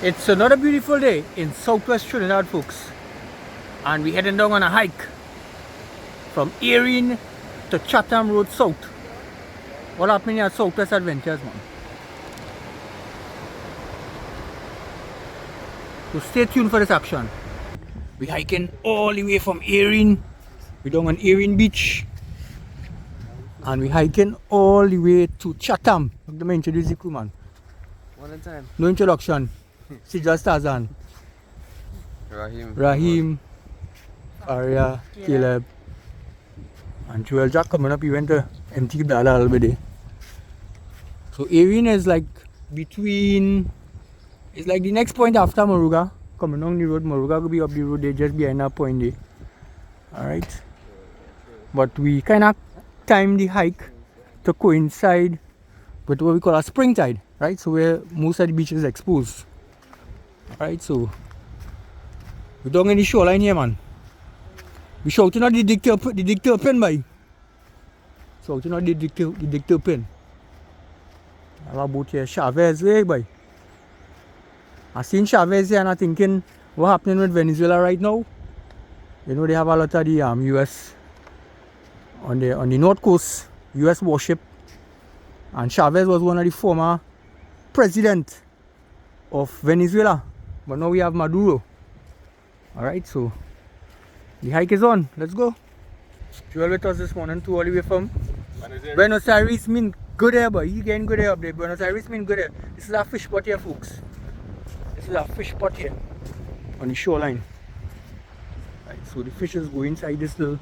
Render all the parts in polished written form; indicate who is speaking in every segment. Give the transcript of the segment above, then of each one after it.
Speaker 1: It's another beautiful day in southwest Trinidad, folks, and we're heading down on a hike from Erin to Chatham Road South. What happening at Southwest Adventures, man? So stay tuned for this action. We're hiking all the way from Erin. We're down on Erin Beach, and we're hiking all the way to Chatham. Let me introduce the crew, man.
Speaker 2: One at a time.
Speaker 1: No introduction. See just Tarzan. Rahim, Arya, Caleb, and Joel Jack coming up. He went to empty the a little bit. So Erin is like between, it's like the next point after Moruga. Coming down the road, Moruga will be up the road there, just behind that point there. Alright. But we kind of time the hike to coincide with what we call a spring tide, right? So where most of the beach is exposed. Alright, so we're down in the shoreline here, man. We're shouting out the dictator pin, by. Shouting out the dictator pin. I have a boat here, Chavez, way, boy. I seen Chavez here and I'm thinking, what happening with Venezuela right now? You know, they have a lot of the US on the north coast, US warship. And Chavez was one of the former president of Venezuela. But now we have Maduro. Alright, so the hike is on. Let's go. Joel with us this morning too, all the way from Buenos Aires. Mean good air, boy. You getting good air up there. Buenos Aires mean good air. This is a fish spot here, folks. This is a fish spot here on the shoreline. Right, so the fish is go inside this little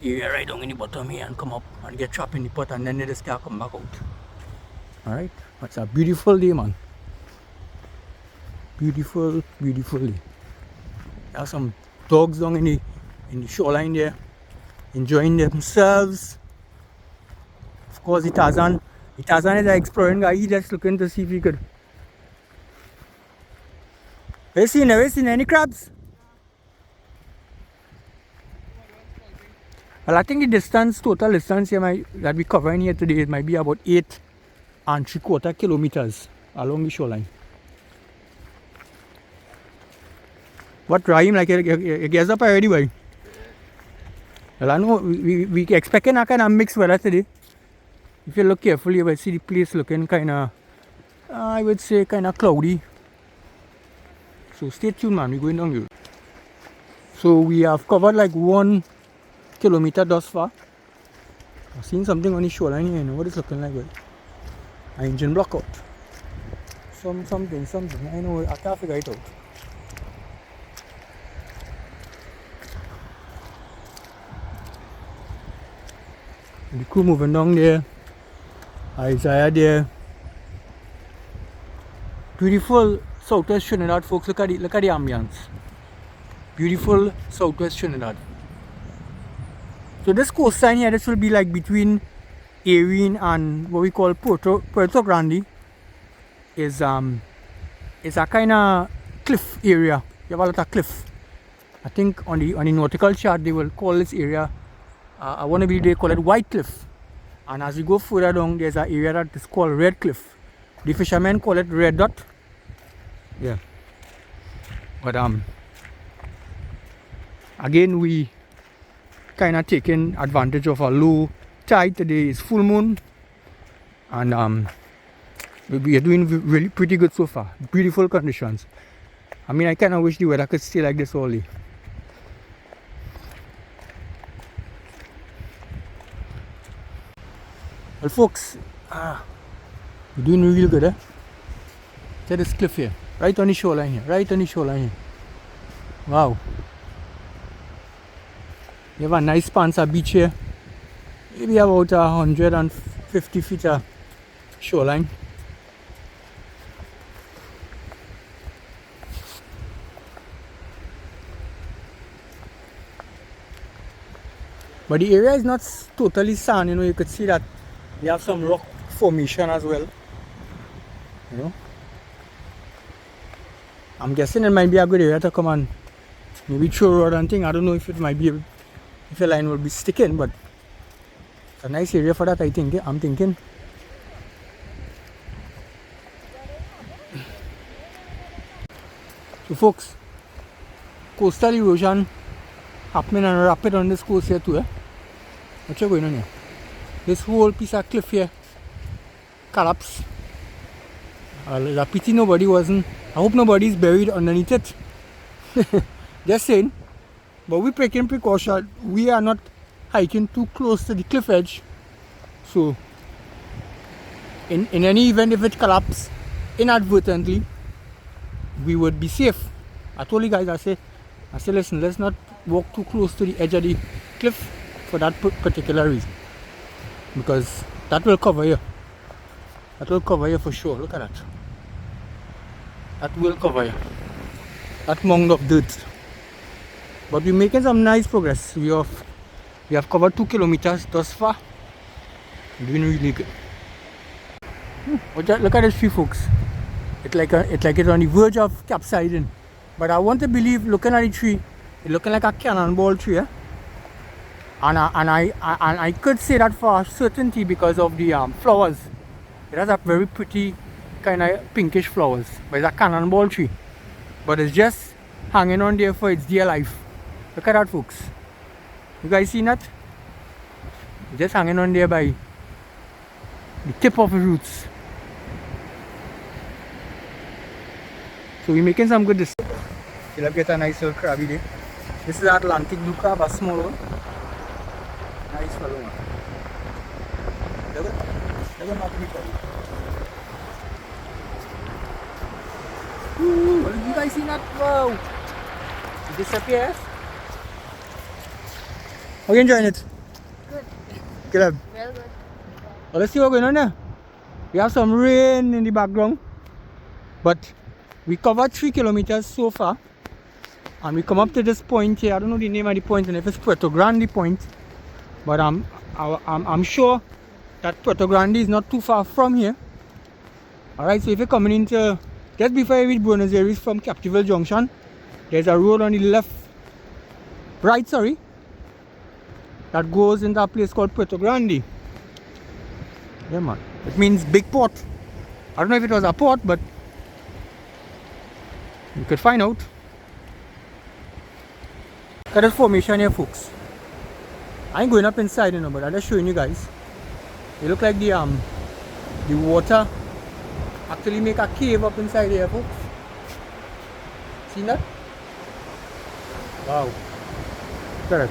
Speaker 1: area right down in the bottom here and come up and get trapped in the pot, and then they just start come back out. Alright, it's a beautiful day, man. Beautiful, beautiful day. There are some dogs down in the shoreline there, enjoying themselves. Of course, the Tarzan is an exploring guy. He just looking to see if he could. Have you seen any crabs? Well, I think the distance, total distance here that we covering here today, it might be about 8 3/4 kilometers along the shoreline. What, Rahim, like you get up already, boy? Well, I know we expecting a kind of mixed weather today. If you look carefully, you will see the place looking kind of, I would say, kind of cloudy. So stay tuned, man. We're going down here. So we have covered like 1 kilometer thus far. I've seen something on the shoreline here. You know what it's looking like, boy? An engine block out. Something. I know. I can't figure it out. The crew moving down there. Isaiah there. Beautiful southwest Trinidad, folks. Look at the ambience. Beautiful southwest Trinidad. So this coastline here, this will be like between Erin and what we call Puerto Grande. Is a kind of cliff area. You have a lot of cliff. I think on the nautical chart they will call this area. I want to be they call it White Cliff. And as we go further down, there's an area that is called Red Cliff. The fishermen call it Red Dot. Yeah. But again, we kind of taking advantage of a low tide. Today is full moon, and we are doing really pretty good so far. Beautiful conditions. I mean, I kind of wish the weather could stay like this all day. Well, folks, we're doing real good, eh? Check this cliff here, right on the shoreline here, Wow. You have a nice Spancer beach here. Maybe about 150 feet of shoreline. But the area is not totally sand, you know, you could see that you have some rock formation as well. You know. I'm guessing it might be a good area to come and maybe throw rod and thing. I don't know if it might be, if a line will be sticking, but it's a nice area for that, I think. I'm thinking. So folks, coastal erosion happening and rapid on this coast here too, eh? What's going on here? This whole piece of cliff here collapsed. It's a pity nobody wasn't. I hope nobody's buried underneath it. Just saying. But we're taking precaution. We are not hiking too close to the cliff edge. So, in any event, if it collapses inadvertently, we would be safe. I told you guys, I say, listen, let's not walk too close to the edge of the cliff for that particular reason. Because that will cover you. That will cover you for sure. Look at that. That will cover you. That mound of dirt. But we're making some nice progress. We have covered 2 kilometers thus far. We're doing really good. Look at this tree, folks. It's like it's on the verge of capsizing. But I want to believe, looking at the tree, it's looking like a cannonball tree. Eh? And I could say that for certainty because of the flowers. It has a very pretty kind of pinkish flowers. But it's a cannonball tree. But it's just hanging on there for its dear life. Look at that, folks. You guys see that? It's just hanging on there by the tip of the roots. So we're making some good distance. You'll get a nice little crabby there. This is Atlantic blue crab, a small one. Nice fellow one. Look at that. Ooh, you guys see that? Wow! It disappears. How are you enjoying it?
Speaker 3: Good.
Speaker 1: Caleb?
Speaker 3: Well good.
Speaker 1: Well, let's see what's going on there. We have some rain in the background. But we covered 3 kilometers so far. And we come up to this point here. I don't know the name of the point and if it's Puerto Grande point. But I'm sure that Puerto Grande is not too far from here. Alright, so if you're coming into, just before you reach Buenos Aires from Capitol Junction, there's a road on the left, right, sorry, that goes into a place called Puerto Grande. Yeah, man. It means big port. I don't know if it was a port, but you could find out. Look at this formation here, folks. I ain't going up inside, you know, but I'm just showing you guys. It look like the water actually make a cave up inside here, folks. See that? Wow. Look at it.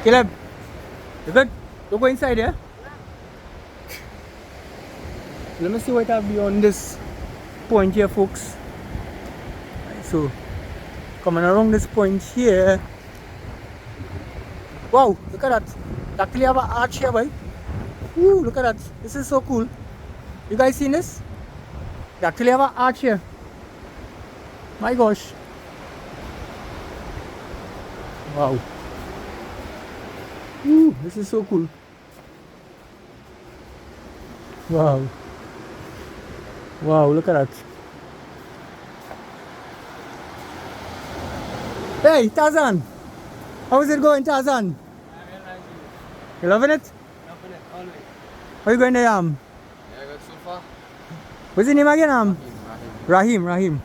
Speaker 1: Caleb, you good? You go inside, yeah? Let me see what I have beyond this point here, folks. Right, so, coming around this point here. Wow, look at that. They actually have an arch here, boy. Woo, look at that. This is so cool. You guys seen this? They actually have an arch here. My gosh. Wow. Ooh, this is so cool. Wow. Wow, look at that. Hey, Tarzan. How is it going, Tarzan? You loving it?
Speaker 2: Loving it, always.
Speaker 1: How you going there,
Speaker 2: Yeah, good so far.
Speaker 1: What's your name again, Rahim.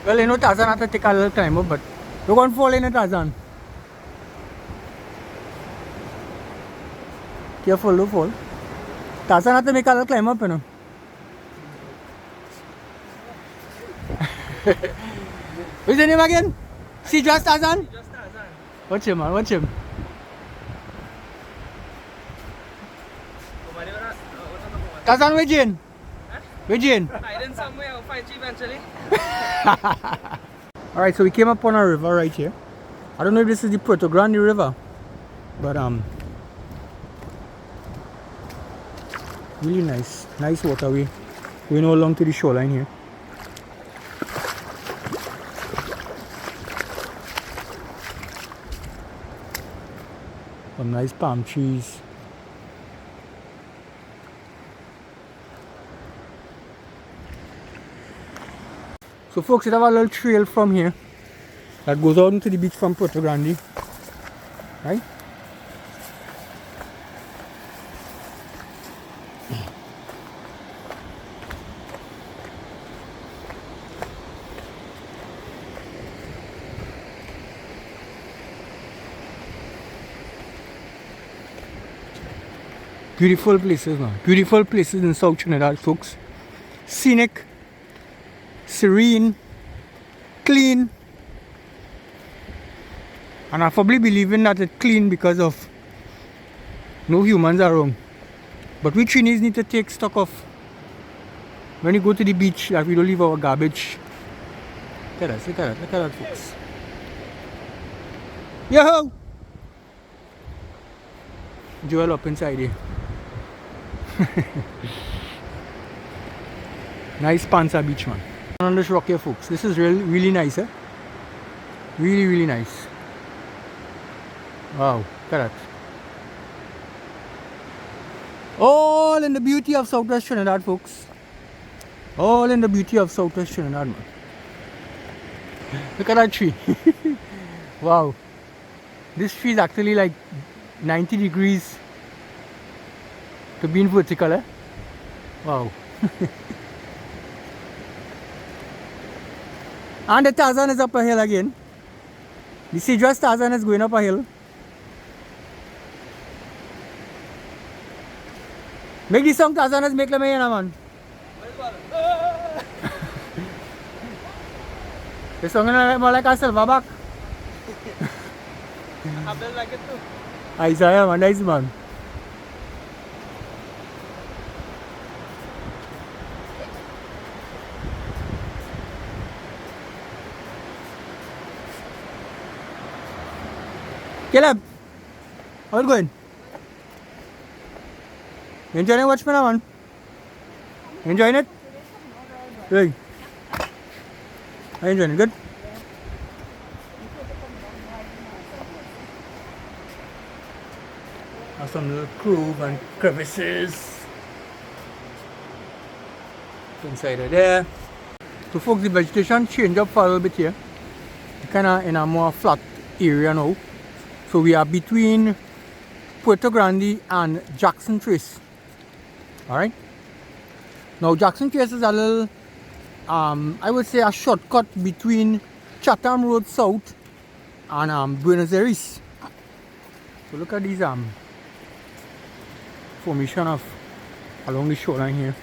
Speaker 1: Well, you know, Tarzan has to take a little time up, but you're going to fall in it, Tarzan. Careful, don't fall. Tarzan has to make a little climb up, you know. What's your name again? See just Tarzan?
Speaker 2: Just Tarzan.
Speaker 1: Watch him, man, watch him. Tarzan, where Jane? Where Jane?
Speaker 2: Hiding somewhere, I'll find you eventually.
Speaker 1: Alright, so we came up on a river right here. I don't know if this is the Puerto Grande River, but really nice waterway going all along to the shoreline here. Some nice palm trees. So folks, it have a little trail from here that goes out into the beach from Puerto Grande, right? Beautiful places, man. Beautiful places in South Trinidad, folks. Scenic, serene, clean. And I probably believe in that it's clean because of no humans around. But we Trinis need to take stock of when you go to the beach that we don't leave our garbage. Look at that, look at that, look at that, folks. Yo! Joel up inside here. Nice Pansa beach, man. On this rock here, folks. This is really nice, eh? Really nice. Wow, look at that. All in the beauty of Southwest Trinidad, folks. All in the beauty of Southwest Trinidad, man. Look at that tree. Wow. This tree is actually like 90 degrees to being vertical, eh? Wow. And the Tarzan is up a hill again. The Sidra Tarzan is going up a hill. Make the song Tarzan is make the man. The song is more like a silverback.
Speaker 2: I feel like it too.
Speaker 1: Isaiah, man, nice man. Caleb, how are you going? You enjoying watching man? You enjoying it? Good. Are you enjoying it? Good? Some little groove and crevices inside of there. So folks, the vegetation changed up for a little bit here. Kind of in a more flat area now. So we are between Puerto Grande and Jackson Trace. Alright. Now Jackson Trace is a little, I would say a shortcut between Chatham Road South and Buenos Aires. So look at these formation of along the shoreline here.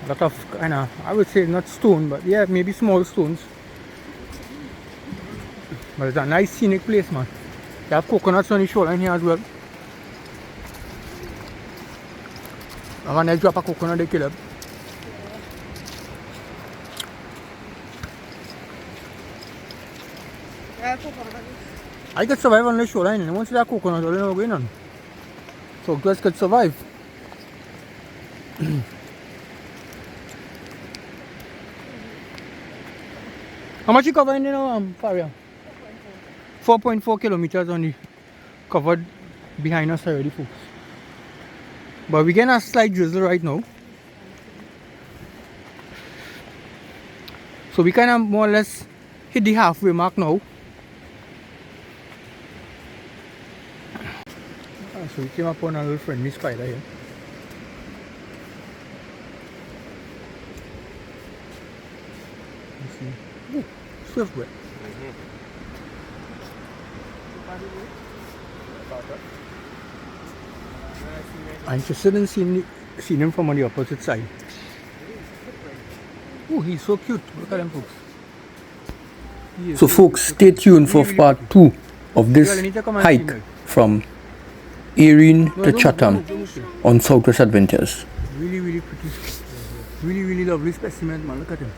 Speaker 1: A lot of kind of, I would say not stone, but yeah, maybe small stones. But it's a nice scenic place, man. They have coconuts on the shoreline here as well. I'm gonna drop a coconut there, Caleb.
Speaker 2: Yeah, coconut.
Speaker 1: I could survive on the shoreline, and once that coconut, I don't know going on. So guys could survive. How much you covering in Faria? 4.4 kilometers only covered behind us already, folks. But we get a slight drizzle right now. So we kind of more or less hit the halfway mark now. So we came upon a little friendly spider here. Let's see. Ooh, swift wet. I'm interested in seeing him from on the opposite side. Oh, he's so cute. Look at him, folks. So folks, stay tuned for part 2 of this hike from Erin to Chatham on Southwest Adventures. Really pretty. Really lovely specimen, man. Look at him.